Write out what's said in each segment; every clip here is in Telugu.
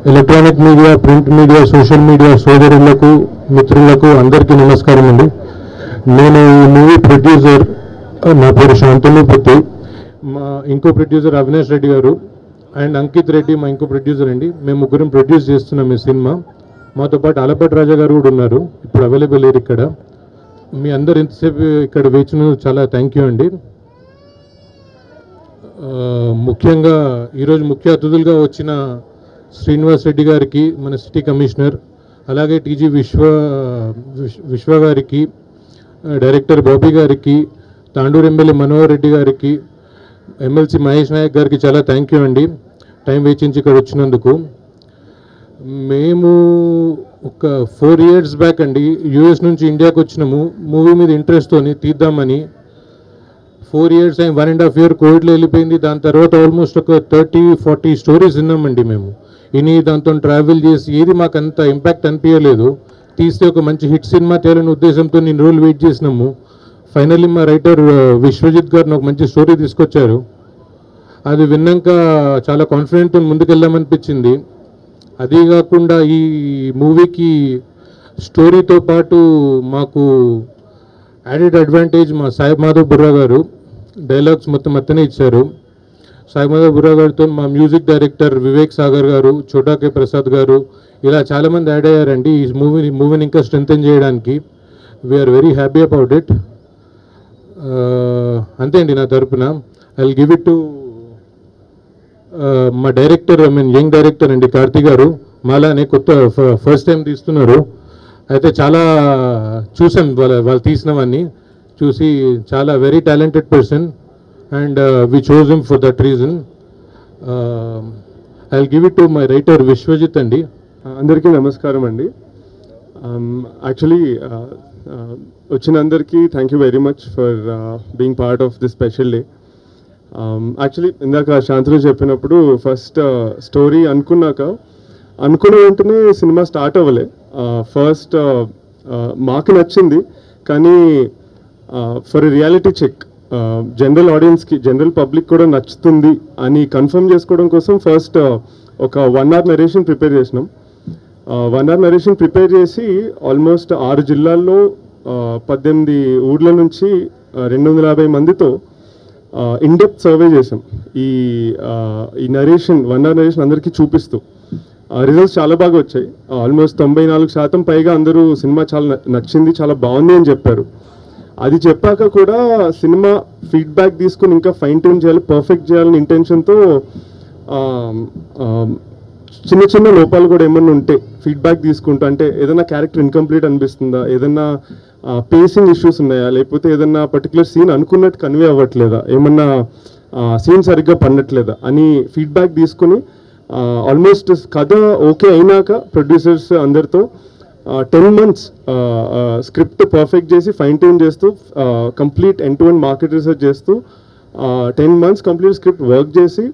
Electronic media, print media, social media సోదరులకు, మిత్రులకు అందరికీ నమస్కారం అండి. నేను ఈ మూవీ ప్రొడ్యూసర్, నా పేరు శాంతనుపతి. మా ఇంకో ప్రొడ్యూసర్ అవినాష్ రెడ్డి గారు అండ్ అంకిత్ రెడ్డి మా ఇంకో ప్రొడ్యూసర్ అండి. మేము ముగ్గురం ప్రొడ్యూస్ చేస్తున్నాం ఈ సినిమా. మాతో పాటు అలపటి రాజా గారు కూడా ఉన్నారు, ఇప్పుడు అవైలబుల్ లేరు ఇక్కడ. మీ అందరు ఇంతసేపు ఇక్కడ వేచినందుకు చాలా థ్యాంక్ యూ అండి. ముఖ్యంగా ఈరోజు ముఖ్య అతిథులుగా వచ్చిన శ్రీనివాస్ రెడ్డి గారికి, మన సిటీ కమిషనర్, అలాగే టీజీ విశ్వ గారికి, డైరెక్టర్ బాబీ గారికి, తాండూరు ఎమ్మెల్యే మనోహర్ రెడ్డి గారికి, ఎమ్మెల్సీ మహేష్ నాయక్ గారికి చాలా థ్యాంక్ యూ అండి టైం వేచించి ఇక్కడ వచ్చినందుకు. మేము ఒక 4 years బ్యాక్ అండి యూఎస్ నుంచి ఇండియాకి వచ్చినాము మూవీ మీద ఇంట్రెస్ట్తోని తీద్దామని. 4 years అయింది, 1.5 year కోవిడ్లో వెళ్ళిపోయింది. దాని తర్వాత ఆల్మోస్ట్ ఒక 30-40 స్టోరీస్ విన్నామండి మేము. దాంతో ట్రావెల్ చేసి ఏది మాకు అంత ఇంపాక్ట్ అనిపించలేదు. తీస్తే ఒక మంచి హిట్ సినిమా చేయాలనే ఉద్దేశంతో నేను రోజులు వెయిట్ చేసినాము. ఫైనల్లీ మా రైటర్ విశ్వజిత్ గారిని ఒక మంచి స్టోరీ తీసుకొచ్చారు. అది విన్నాక చాలా కాన్ఫిడెంట్తో ముందుకెళ్దామనిపించింది. అదే కాకుండా ఈ మూవీకి స్టోరీతో పాటు మాకు యాడెడ్ అడ్వాంటేజ్ మా సాయి మాధవ్ బుర్రా గారు డైలాగ్స్ మొత్తం అతనే ఇచ్చారు. సాయి మాధవ్ బుర్రా గారితో మా మ్యూజిక్ డైరెక్టర్ వివేక్ సాగర్ గారు, చోటా కే ప్రసాద్ గారు, ఇలా చాలామంది యాడ్ అయ్యారండి ఈ మూవీని ఇంకా స్ట్రెంథెన్ చేయడానికి. We are very happy about it. అంతే అండి నా తరపున. I will give it to మా డైరెక్టర్, యంగ్ డైరెక్టర్ అండి కార్తీక్ గారు. మాలానే కొత్త ఫస్ట్ టైం తీస్తున్నారు. అయితే చాలా చూసాం వాళ్ళు తీసినవన్నీ చూసి, చాలా very talented person and we chose him for that reason. I will give it to my writer Vishwajit అండి. అందరికీ నమస్కారం అండి. యాక్చువల్లీ వచ్చిన అందరికీ thank you very much for being part of this special day. Actually ఇందాక శాంతులు చెప్పినప్పుడు ఫస్ట్ స్టోరీ అనుకున్న వెంటనే సినిమా స్టార్ట్ అవ్వలే. ఫస్ట్ మాకు నచ్చింది, కానీ ఫర్ రియాలిటీ చెక్ జనరల్ ఆడియన్స్కి, జనరల్ పబ్లిక్ కూడా నచ్చుతుంది అని కన్ఫర్మ్ చేసుకోవడం కోసం ఫస్ట్ ఒక 1 hour నరేషన్ ప్రిపేర్ చేసినాం. 1 hour నరేషన్ ప్రిపేర్ చేసి ఆల్మోస్ట్ 6 జిల్లాల్లో 18 ఊర్ల నుంచి 250 మందితో ఇన్డెప్త్ సర్వే చేసాం. ఈ నరేషన్ 1 hour నరేషన్ అందరికీ చూపిస్తూ రిజల్ట్స్ చాలా బాగా వచ్చాయి. ఆల్మోస్ట్ 94% పైగా అందరూ సినిమా చాలా నచ్చింది, చాలా బాగుంది అని చెప్పారు. అది చెప్పాక కూడా సినిమా ఫీడ్బ్యాక్ తీసుకుని ఇంకా ఫైన్ ట్యూన్ చేయాలి, పర్ఫెక్ట్ చేయాలని ఇంటెన్షన్తో చిన్న చిన్న లోపాలు కూడా ఏమన్నా ఉంటే ఫీడ్బ్యాక్ తీసుకుంటూ, అంటే ఏదైనా క్యారెక్టర్ ఇన్కంప్లీట్ అనిపిస్తుందా, ఏదన్నా పేసింగ్ ఇష్యూస్ ఉన్నాయా, లేకపోతే ఏదన్నా పర్టికులర్ సీన్ అనుకున్నట్టు కన్వే అవ్వట్లేదా, ఏమన్నా సీన్ సరిగ్గా పడట్లేదా అని ఫీడ్బ్యాక్ తీసుకుని ఆల్మోస్ట్ కథ ఓకే అయినాక ప్రొడ్యూసర్స్ అందరితో 10 months స్క్రిప్ట్ పర్ఫెక్ట్ చేసి ఫైన్ ట్యూన్ చేస్తూ complete end to end market research చేస్తూ 10 months కంప్లీట్ స్క్రిప్ట్ వర్క్ చేసి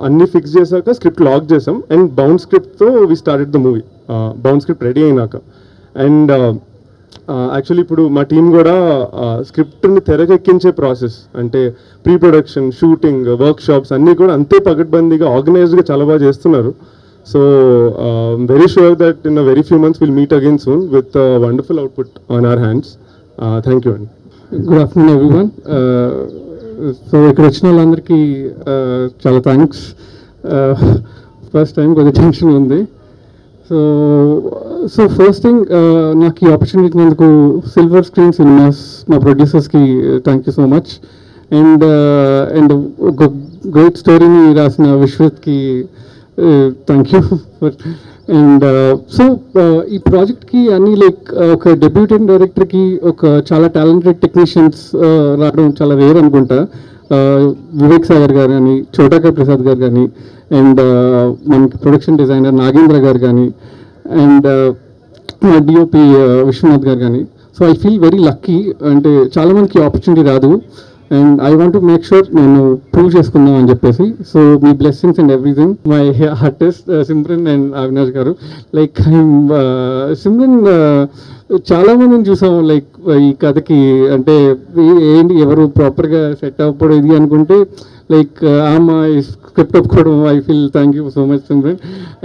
అన్నీ ఫిక్స్ చేశాక స్క్రిప్ట్ లాక్ చేసాం. అండ్ బౌండ్ స్క్రిప్ట్తో we started the movie. Bound script ready అయినాక అండ్ యాక్చువల్లీ ఇప్పుడు మా టీం కూడా స్క్రిప్ట్ని తెరకెక్కించే ప్రాసెస్, అంటే pre production, shooting, workshops అన్నీ కూడా అంతే పకడ్బందీగా ఆర్గనైజ్డ్గా చాలా బాగా చేస్తున్నారు. So very sure that in a very few months we'll meet again soon with a wonderful output on our hands. Thank you. Good afternoon everyone. So ఇక్కడ వచ్చిన వాళ్ళందరికీ చాలా థ్యాంక్స్. ఫస్ట్ టైం కొద్దిగా టెన్షన్ ఉంది. సో ఫస్ట్ థింగ్, నాకు ఈ ఆపర్చునిటీ ఇచ్చినందుకు సిల్వర్ స్క్రీన్ సినిమాస్ మా ప్రొడ్యూసర్స్కి thank you so much. And ఒక గ్రేట్ స్టోరీని రాసిన విశ్వత్కి థ్యాంక్ యూ. అండ్ సో ఈ ప్రాజెక్ట్కి అన్ని లైక్ ఒక డెబ్యూటెంట్ డైరెక్టర్కి ఒక చాలా టాలెంటెడ్ టెక్నీషియన్స్ రావడం చాలా రేర్ అనుకుంటా. వివేక్ సాగర్ గారు కానీ, చోటా కే ప్రసాద్ గారు కానీ, అండ్ మనకి ప్రొడక్షన్ డిజైనర్ నాగేంద్ర గారు కానీ, అండ్ మా డిఓపి విశ్వనాథ్ గారు కానీ. So I feel very lucky. అంటే చాలామందికి ఆపర్చునిటీ రాదు. And I want to make sure నేను ప్రూవ్ చేసుకుందాం అని చెప్పేసి. So me blessings and everything. My artist Simran and Avinash గారు, లైక్ సిమ్రన్ చాలామందిని చూసాం లైక్ ఈ కథకి, అంటే ఏంటి ఎవరు ప్రాపర్గా సెట్ అవ్వడం ఇది అనుకుంటే లైక్ ఆమె స్క్రిప్ట్ ఒప్పుకోవడం I feel thank you so much Simran.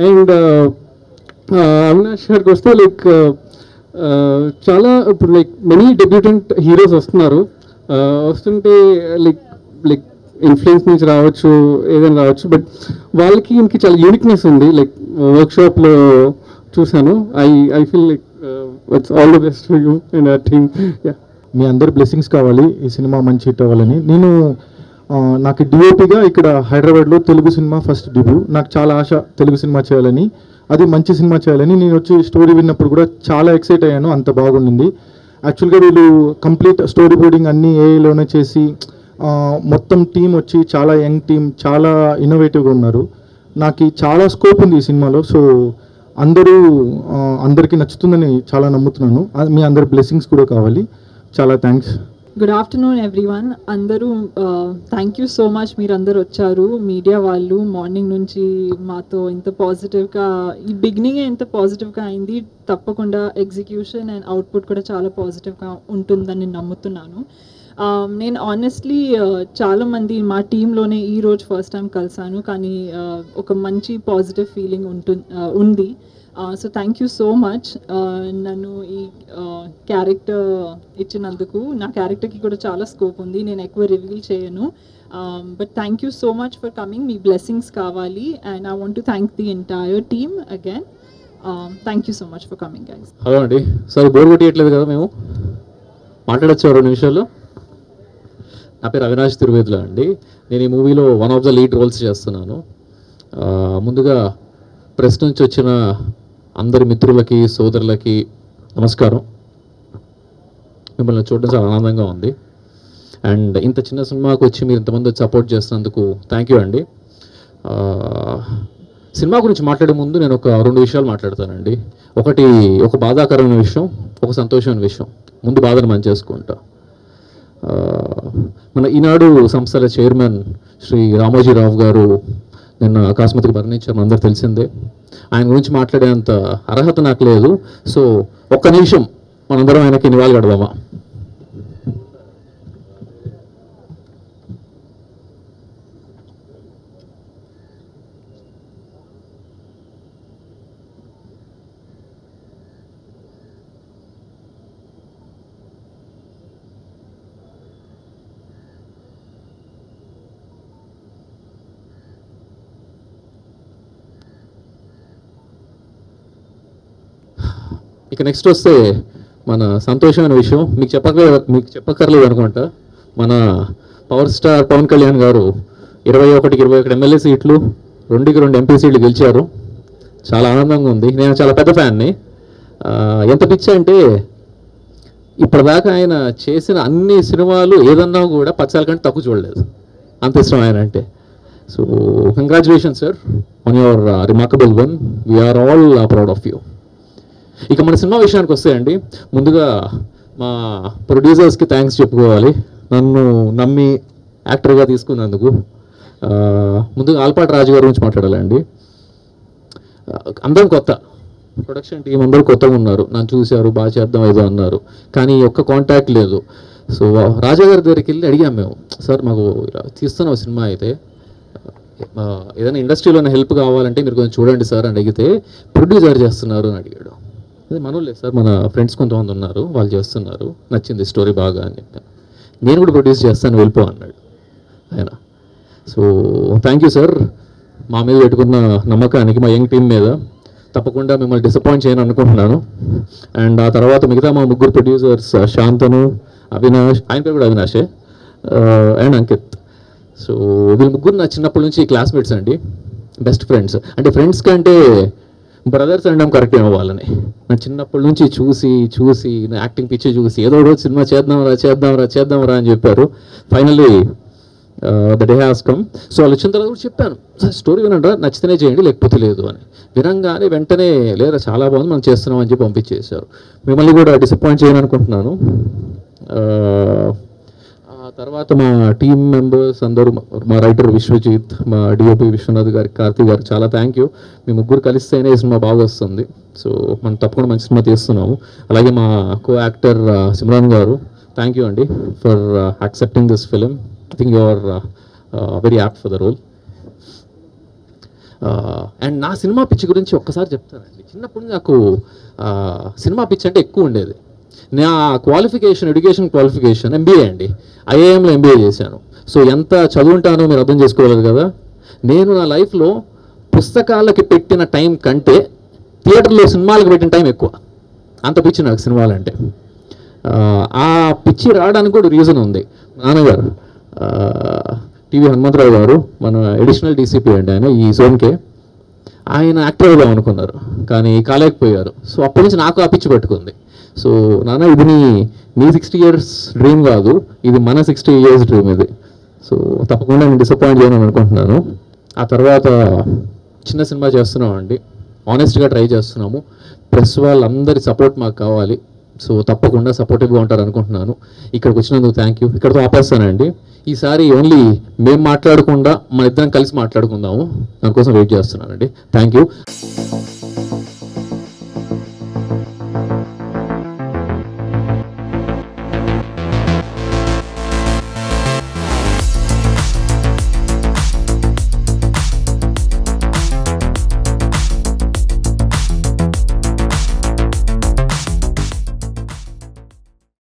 And Avinash గారికి వస్తే లైక్ చాలా ఇప్పుడు లైక్ మెనీ డెబ్యూటెంట్ హీరోస్ వస్తున్నారు. వస్తుంటే లైక్ లైక్ ఇన్ఫ్లుయెన్స్ నుంచి రావచ్చు, ఏదైనా రావచ్చు, బట్ వాళ్ళకి ఇంక చాలా యూనిక్నెస్ ఉంది. లైక్ వర్క్షాప్లో చూశాను. I feel like it's all the best for you and our team. మీ అందరి బ్లెస్సింగ్స్ కావాలి ఈ సినిమా మంచి హిట్ అవ్వాలని. నేను నాకు డిఓపిగా ఇక్కడ హైదరాబాద్లో తెలుగు సినిమా ఫస్ట్ డెబ్యూ. నాకు చాలా ఆశ తెలుగు సినిమా చేయాలని, అది మంచి సినిమా చేయాలని. నేను వచ్చి స్టోరీ విన్నప్పుడు కూడా చాలా ఎక్సైట్ అయ్యాను, అంత బాగుండింది. యాక్చువల్గా వీళ్ళు కంప్లీట్ స్టోరీ బోర్డింగ్ అన్నీ ఏఐలోనే చేసి మొత్తం టీం వచ్చి చాలా యంగ్ టీం, చాలా ఇన్నోవేటివ్గా ఉన్నారు. నాకు చాలా స్కోప్ ఉంది ఈ సినిమాలో. సో అందరికీ నచ్చుతుందని చాలా నమ్ముతున్నాను. మీ అందరి బ్లెస్సింగ్స్ కూడా కావాలి. చాలా థ్యాంక్స్. Good afternoon everyone. అందరూ థ్యాంక్ యూ సో మచ్. మీరు అందరు వచ్చారు, మీడియా వాళ్ళు. మార్నింగ్ నుంచి మాతో ఇంత పాజిటివ్గా, ఈ బిగినింగ్ ఎంత పాజిటివ్గా అయింది, తప్పకుండా ఎగ్జిక్యూషన్ అండ్ అవుట్పుట్ కూడా చాలా పాజిటివ్గా ఉంటుందని నమ్ముతున్నాను. నేను ఆనెస్ట్లీ చాలామంది మా టీంలోనే ఈరోజు ఫస్ట్ టైం కలిసాను, కానీ ఒక మంచి పాజిటివ్ ఫీలింగ్ ఉంది. So thank you so much నన్ను ఈ క్యారెక్టర్ ఇచ్చినందుకు. నా క్యారెక్టర్కి కూడా చాలా స్కోప్ ఉంది, నేను ఎక్కువ రివీల్ చేయను. But thank you so much for coming. మీ బ్లెస్సింగ్స్ కావాలి. And I want to thank the entire team again. Thank you so much for coming guys. Hello అండి, సారీ బోర్ కొట్టేయట్లేదు కదా, మేము మాట్లాడచ్చు 2 నిమిషాలు. నా పేరు అవినాష్ తిరువేదుల అండి. నేను ఈ మూవీలో one of the lead roles చేస్తున్నాను. ముందుగా ప్రెస్ నుంచి వచ్చిన అందరి మిత్రులకి, సోదరులకి నమస్కారం. మిమ్మల్ని చూడడం చాలా ఆనందంగా ఉంది. అండ్ ఇంత చిన్న సినిమాకి వచ్చి మీరు ఇంతమంది వచ్చి సపోర్ట్ చేస్తున్నందుకు థ్యాంక్ యూ అండి. సినిమా గురించి మాట్లాడే ముందు నేను ఒక 2 విషయాలు మాట్లాడతానండి. ఒకటి ఒక బాధాకరమైన విషయం, ఒక సంతోషమైన విషయం. ముందు బాధను మనం చేసుకుంటా. మన ఈనాడు సంస్థల చైర్మన్ శ్రీ రామోజీరావు గారు నిన్న అకస్మాత్తుగా మరణించారు, అందరూ తెలిసిందే. ఆయన గురించి మాట్లాడేంత అర్హత నాకు లేదు. సో ఒక్క నిమిషం మనందరం ఆయనకి నివాళులు అడదామా? ఇక నెక్స్ట్ వస్తే మన సంతోషమైన విషయం మీకు చెప్పక్కర్లేదు అనుకుంటా. మన పవర్ స్టార్ పవన్ కళ్యాణ్ గారు 21 ఎమ్మెల్యే సీట్లు, 2 ఎంపీ సీట్లు గెలిచారు. చాలా ఆనందంగా ఉంది. నేను చాలా పెద్ద ఫ్యాన్ని. ఎంత పిచ్చి అంటే ఇప్పటిదాకా ఆయన చేసిన అన్ని సినిమాలు ఏదన్నా కూడా 10 సార్ల కంటే తక్కువ చూడలేదు, అంత ఇష్టం ఆయన అంటే. So congratulation sir on your remarkable one. We are all proud of you. ఇక మన సినిమా విషయానికి వస్తే అండి, ముందుగా మా ప్రొడ్యూసర్స్కి థ్యాంక్స్ చెప్పుకోవాలి, నన్ను నమ్మి యాక్టర్గా తీసుకున్నందుకు. ముందుగా ఆల్పాటి రాజు గారి గురించి మాట్లాడాలండి. అందరం కొత్త, ప్రొడక్షన్ టీం అందరూ కొత్తగా ఉన్నారు. నన్ను చూశారు, బాగా చేద్దాం ఏదో అన్నారు, కానీ ఒక్క కాంటాక్ట్ లేదు. సో రాజా గారి దగ్గరికి వెళ్ళి అడిగాం మేము, సార్ మాకు ఇలా తీస్తున్నాం సినిమా, అయితే ఏదైనా ఇండస్ట్రీలో హెల్ప్ కావాలంటే మీరు కొంచెం చూడండి సార్ అని అడిగితే, ప్రొడ్యూసర్ చేస్తున్నారు అని అడిగాడు. అదే మనోళ్ళే సార్, మన ఫ్రెండ్స్ కొంతమంది ఉన్నారు, వాళ్ళు చేస్తున్నారు, నచ్చింది స్టోరీ బాగా అని చెప్పాను. నేను కూడా ప్రొడ్యూస్ చేస్తాను, వెళ్ళిపో అన్నాడు ఆయన. సో థ్యాంక్ యూ సార్, మా మీద పెట్టుకున్న నమ్మకానికి, మా యంగ్ టీం మీద. తప్పకుండా మిమ్మల్ని డిసప్పాయింట్ చేయను అనుకుంటున్నాను. అండ్ ఆ తర్వాత మిగతా మా 3 ప్రొడ్యూసర్స్, శాంతను, అవినాష్, ఆయన పేరు కూడా అవినాషే, అండ్ అంకిత్. సో వీళ్ళు 3 నా చిన్నప్పటి నుంచి క్లాస్మేట్స్ అండి, బెస్ట్ ఫ్రెండ్స్. అంటే ఫ్రెండ్స్ కంటే బ్రదర్స్ అనడం కరెక్ట్ ఏమో వాళ్ళని. నా చిన్నప్పటి నుంచి చూసి నా యాక్టింగ్ పిచ్చి చూసి ఏదో రోజు సినిమా చేద్దాంరా అని చెప్పారు. Finally the day has come. So వాళ్ళు వచ్చిన తర్వాత కూడా చెప్పాను, స్టోరీ వినండి, నచ్చితేనే చేయండి, లేకపోతే లేదు అని. వినంగానే వెంటనే లేదా చాలా బాగుంది, మనం చేస్తున్నాం అని చెప్పి పంపించేశారు. మిమ్మల్ని కూడా డిసప్పాయింట్ చేయను అనుకుంటున్నాను. తర్వాత మా టీం మెంబర్స్ అందరూ, మా రైటర్ విశ్వజిత్, మా డిఓపి విశ్వనాథ్ గారి, కార్తీక్ గారికి చాలా థ్యాంక్ యూ. మీ 3 కలిస్తేనే ఈ సినిమా బాగా వస్తుంది. సో మనం తప్పకుండా మంచి సినిమా తీస్తున్నాము. అలాగే మా కో యాక్టర్ సిమ్రాన్ గారు, థ్యాంక్ యూ అండి for accepting this film. I think you are very apt for the role. And నా సినిమా పిచ్చి గురించి ఒక్కసారి చెప్తానండి. చిన్నప్పుడు నాకు సినిమా పిచ్చి అంటే ఎక్కువ ఉండేది. నా ఎడ్యుకేషన్ క్వాలిఫికేషన్ ఎంబీఏ అండి. ఐఐఎంలో ఎంబీఏ చేశాను. సో ఎంత చదువుంటానో మీరు అర్థం చేసుకోలేదు కదా. నేను నా లైఫ్లో పుస్తకాలకి పెట్టిన టైం కంటే థియేటర్లో సినిమాలకు పెట్టిన టైం ఎక్కువ. అంత పిచ్చి నాకు సినిమాలంటే. ఆ పిచ్చి రావడానికి కూడా రీజన్ ఉంది. నాన్నగారు టీవీ హనుమంతరావు గారు మన అడిషనల్ డీసీపీ అండి, ఆయన ఈ జోన్కే. ఆయన యాక్టర్ అవుదాం అనుకున్నారు కానీ కాలేకపోయారు. సో అప్పటి నుంచి నాకు ఆ పిచ్చి పట్టుకుంది. సో నాన్న ఇది నీ 60 years డ్రీమ్ కాదు, ఇది మన 60 years డ్రీమ్ ఇది. సో తప్పకుండా నేను డిసప్పాయింట్ చేయను అనుకుంటున్నాను. ఆ తర్వాత చిన్న సినిమా చేస్తున్నాం అండి, ఆనెస్ట్గా ట్రై చేస్తున్నాము. ప్రెస్ వాళ్ళందరి సపోర్ట్ మాకు కావాలి. సో తప్పకుండా సపోర్టివ్గా ఉంటారు అనుకుంటున్నాను. ఇక్కడికి వచ్చినందుకు థ్యాంక్ యూ. ఇక్కడితో ఆపేస్తానండి. ఈసారి ఓన్లీ మేము మాట్లాడకుండా మన ఇద్దరం కలిసి మాట్లాడుకుందాము, దానికోసం వెయిట్ చేస్తున్నానండి. Thank you.